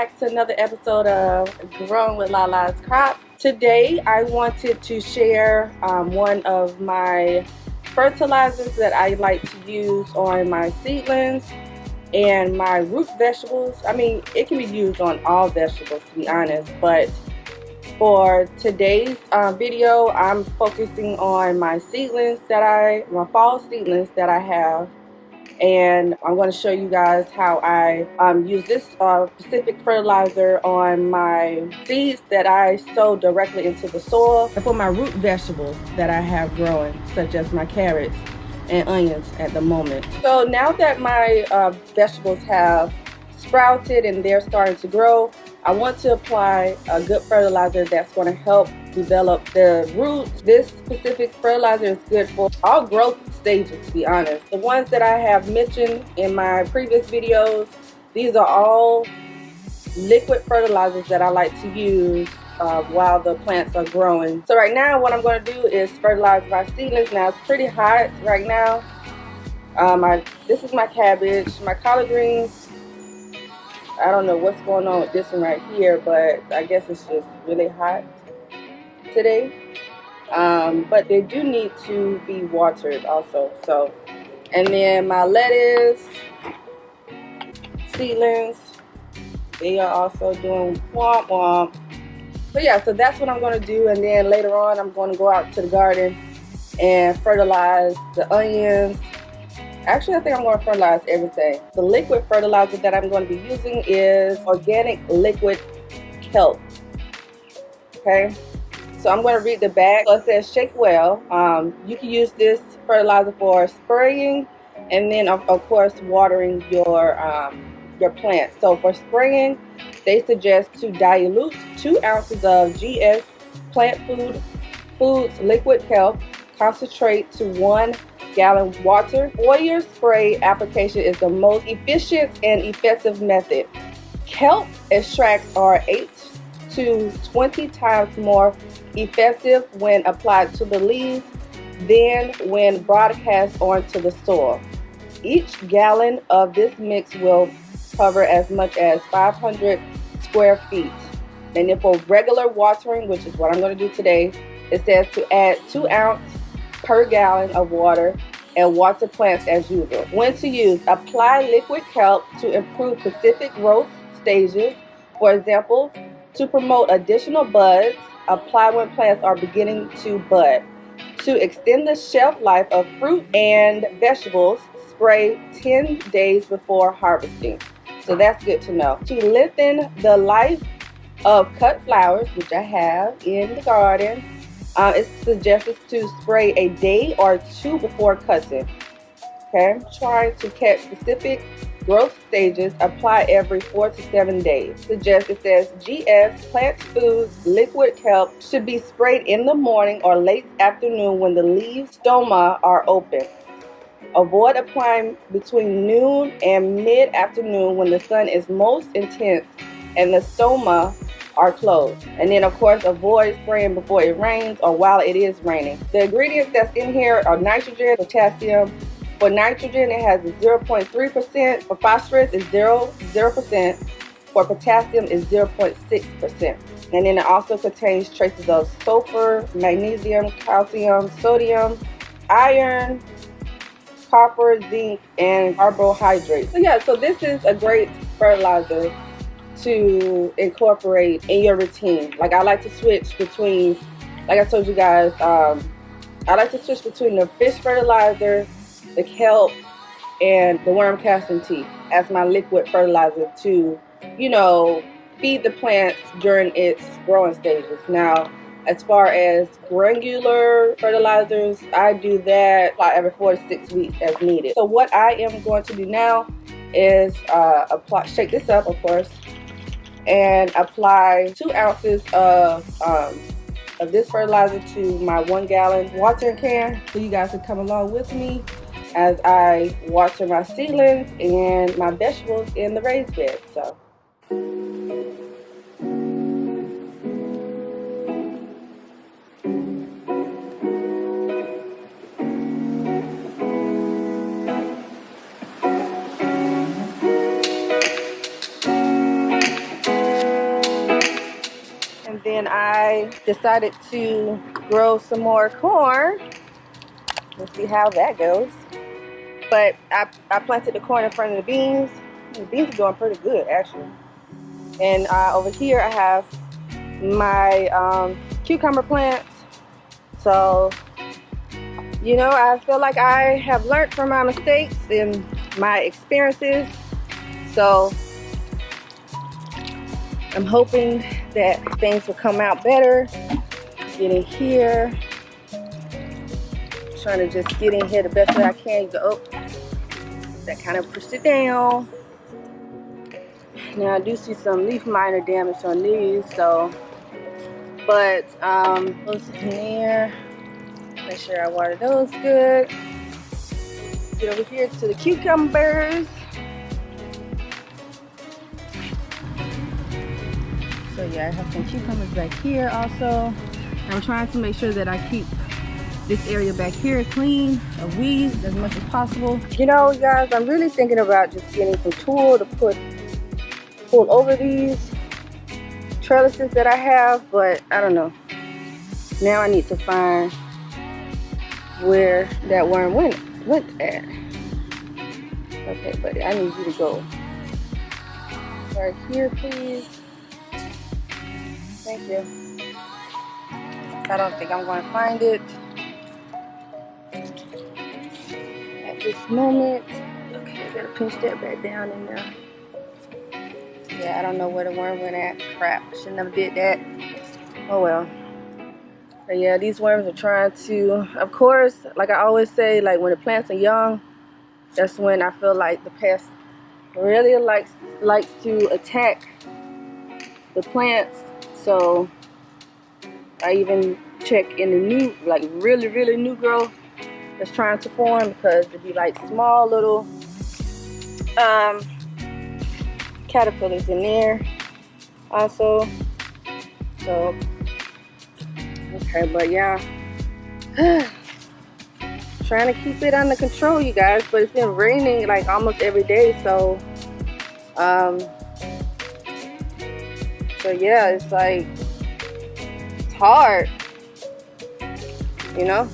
back to another episode of Growing with Lalascrops. Today I wanted to share one of my fertilizers that I like to use on my seedlings and my root vegetables. I mean, it can be used on all vegetables, to be honest, but for today's video, I'm focusing on my seedlings my fall seedlings that I have. And I'm going to show you guys how I use this specific fertilizer on my seeds that I sow directly into the soil, and for my root vegetables that I have growing, such as my carrots and onions at the moment. So now that my vegetables have sprouted and they're starting to grow, I want to apply a good fertilizer that's going to help develop the roots. This specific fertilizer is good for all growth stages, to be honest. The ones that I have mentioned in my previous videos, these are all liquid fertilizers that I like to use while the plants are growing. So right now what I'm going to do is fertilize my seedlings. Now it's pretty hot right now. This is my cabbage, my collard greens. I don't know what's going on with this one right here, but I guess it's just really hot today. But they do need to be watered also. So, and then my lettuce seedlings, they are also doing womp womp. So yeah, so that's what I'm going to do. And then later on, I'm going to go out to the garden and fertilize the onions. Actually, I think I'm going to fertilize everything. The liquid fertilizer that I'm going to be using is organic liquid kelp. Okay, so I'm going to read the back. So it says shake well. You can use this fertilizer for spraying, and then of course watering your plants. So for spraying, they suggest to dilute 2 ounces of GS Plant Foods liquid kelp concentrate to 1 gallon water. Foliar spray application is the most efficient and effective method. Kelp extracts are 8 to 20 times more effective when applied to the leaves than when broadcast onto the soil. Each gallon of this mix will cover as much as 500 square feet. And then for regular watering, which is what I'm going to do today, it says to add 2 ounces per gallon of water and water plants as usual. When to use: apply liquid kelp to improve specific growth stages. For example, to promote additional buds, apply when plants are beginning to bud. To extend the shelf life of fruit and vegetables, spray 10 days before harvesting. So that's good to know. To lengthen the life of cut flowers, which I have in the garden, it's suggested to spray a day or 2 before cutting. Okay, trying to catch specific growth stages, apply every 4 to 7 days. It says GS Plant Foods liquid kelp should be sprayed in the morning or late afternoon when the leaves stoma are open. Avoid applying between noon and mid-afternoon when the sun is most intense and the stoma are closed. And then of course avoid spraying before it rains or while it is raining. The ingredients that's in here are nitrogen, potassium. For nitrogen it has 0.3%, for phosphorus is 0%, for potassium is 0.6%. And then it also contains traces of sulfur, magnesium, calcium, sodium, iron, copper, zinc, and carbohydrates. So yeah, so this is a great fertilizer to incorporate in your routine. Like I like to switch between, like I told you guys, I like to switch between the fish fertilizer, the kelp, and the worm casting tea as my liquid fertilizer to, you know, feed the plants during its growing stages. Now, as far as granular fertilizers, I do that every 4 to 6 weeks as needed. So what I am going to do now is shake this up, of course, and apply 2 ounces of this fertilizer to my 1 gallon watering can. So you guys can come along with me as I water my seedlings and my vegetables in the raised bed. So. then I decided to grow some more corn. Let's see how that goes. But I planted the corn in front of the beans. The beans are doing pretty good actually. And over here I have my cucumber plants. So, you know, I feel like I have learned from my mistakes and my experiences. So I'm hoping that things will come out better. Get in here. Trying to just get in here the best way I can. Go up. That kind of pushed it down. Now I do see some leaf miner damage on these, so but those in there. Make sure I water those good. Get over here to the cucumbers. So yeah, I have some cucumbers back here also. I'm trying to make sure that I keep this area back here clean of weeds as much as possible. You know, guys, I'm really thinking about just getting some tool to pull over these trellises that I have, but I don't know. Now I need to find where that worm went at. Okay, buddy, I need you to go right here, please. Thank you. I don't think I'm going to find it at this moment. Okay, I gotta pinch that back down in there. Yeah, I don't know where the worm went at. Crap, I should never did that. Oh well. But yeah, these worms are trying to, of course, like I always say, like when the plants are young, that's when I feel like the pest really likes to attack the plants. So I even check in the new, like really new growth that's trying to form, because it'd be like small little caterpillars in there also. So okay, but yeah, trying to keep it under control, you guys. But it's been raining like almost every day, so yeah, it's like it's hard, you know.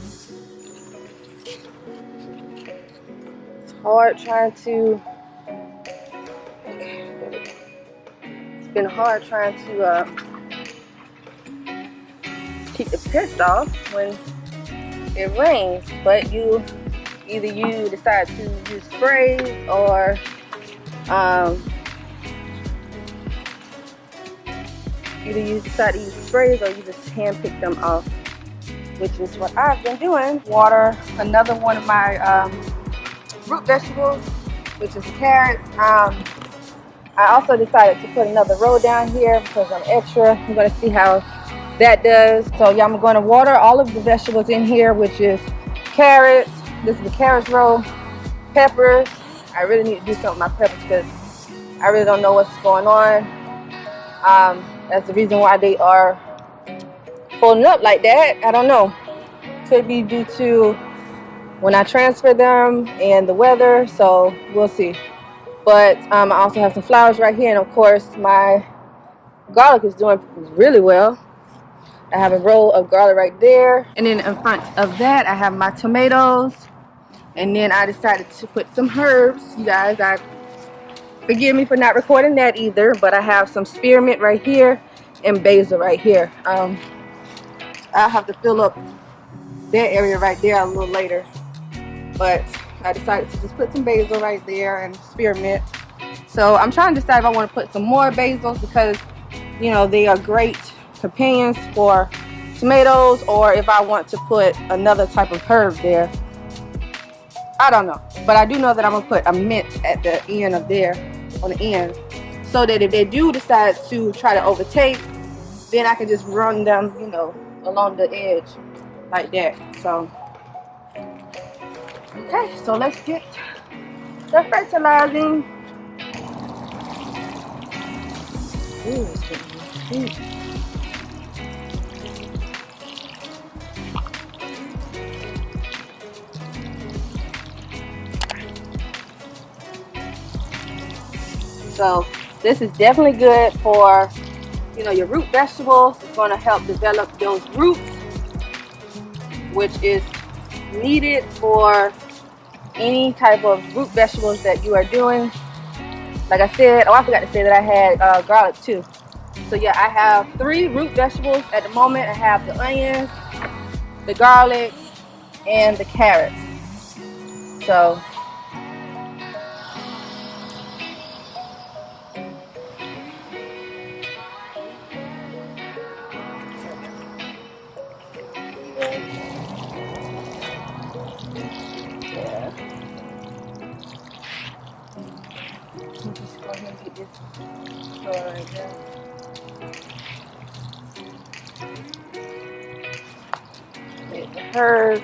It's hard trying to. It's been hard trying to keep the pests off when it rains, but either you decide to use sprays or either you decide to use sprays or you just hand pick them off, which is what I've been doing. Water another one of my root vegetables, which is carrots. I also decided to put another row down here because I'm extra. I'm going to see how that does. So yeah, I'm going to water all of the vegetables in here, which is carrots. This is the carrots row. Peppers. I really need to do something with my peppers because I really don't know what's going on. That's the reason why they are folding up like that. I don't know. Could be due to when I transfer them and the weather. So we'll see. But I also have some flowers right here, and of course my garlic is doing really well. I have a row of garlic right there, and then in front of that I have my tomatoes, and then I decided to put some herbs. You guys, forgive me for not recording that either, but I have some spearmint right here and basil right here. I'll have to fill up that area right there a little later, but I decided to just put some basil right there and spearmint. So I'm trying to decide if I want to put some more basils, because you know they are great companions for tomatoes, or if I want to put another type of herb there. I don't know, but I do know that I'm gonna put a mint at the end of there, on the end, so that if they do decide to try to overtake, then I can just run them, you know, along the edge like that. So okay, so let's get the fertilizing. Ooh, it's getting good. So this is definitely good for you know, your root vegetables. It's going to help develop those roots, which is needed for any type of root vegetables that you are doing. Like I said, oh, I forgot to say that I had garlic too. So yeah, I have 3 root vegetables at the moment. I have the onions, the garlic, and the carrots. So yeah, I'm just go ahead and get this started right there. Get the herbs.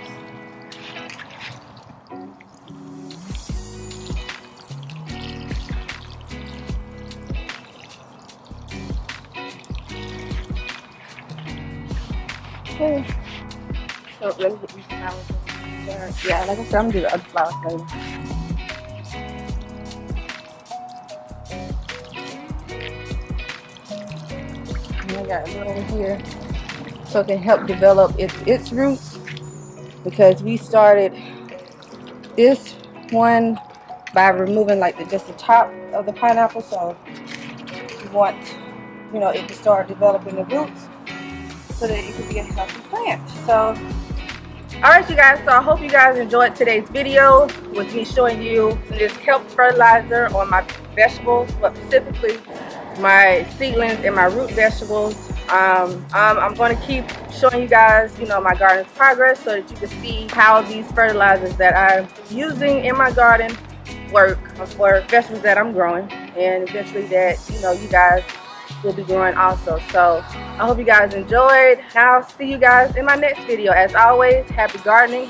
Okay. So let me get these flowers. Yeah, like I said, I'm gonna do the other flowers later. And I got a little over here so it can help develop its roots, because we started this one by removing like just the top of the pineapple. So we want, you know, it to start developing the roots so that it can be a healthy plant. So alright you guys, so I hope you guys enjoyed today's video with me showing you this kelp fertilizer on my vegetables, but specifically my seedlings and my root vegetables. I'm going to keep showing you guys, you know, my garden's progress so that you can see how these fertilizers that I'm using in my garden work for vegetables that I'm growing, and eventually that, you know, you guys will be growing also. So I hope you guys enjoyed. I'll see you guys in my next video. As always, happy gardening.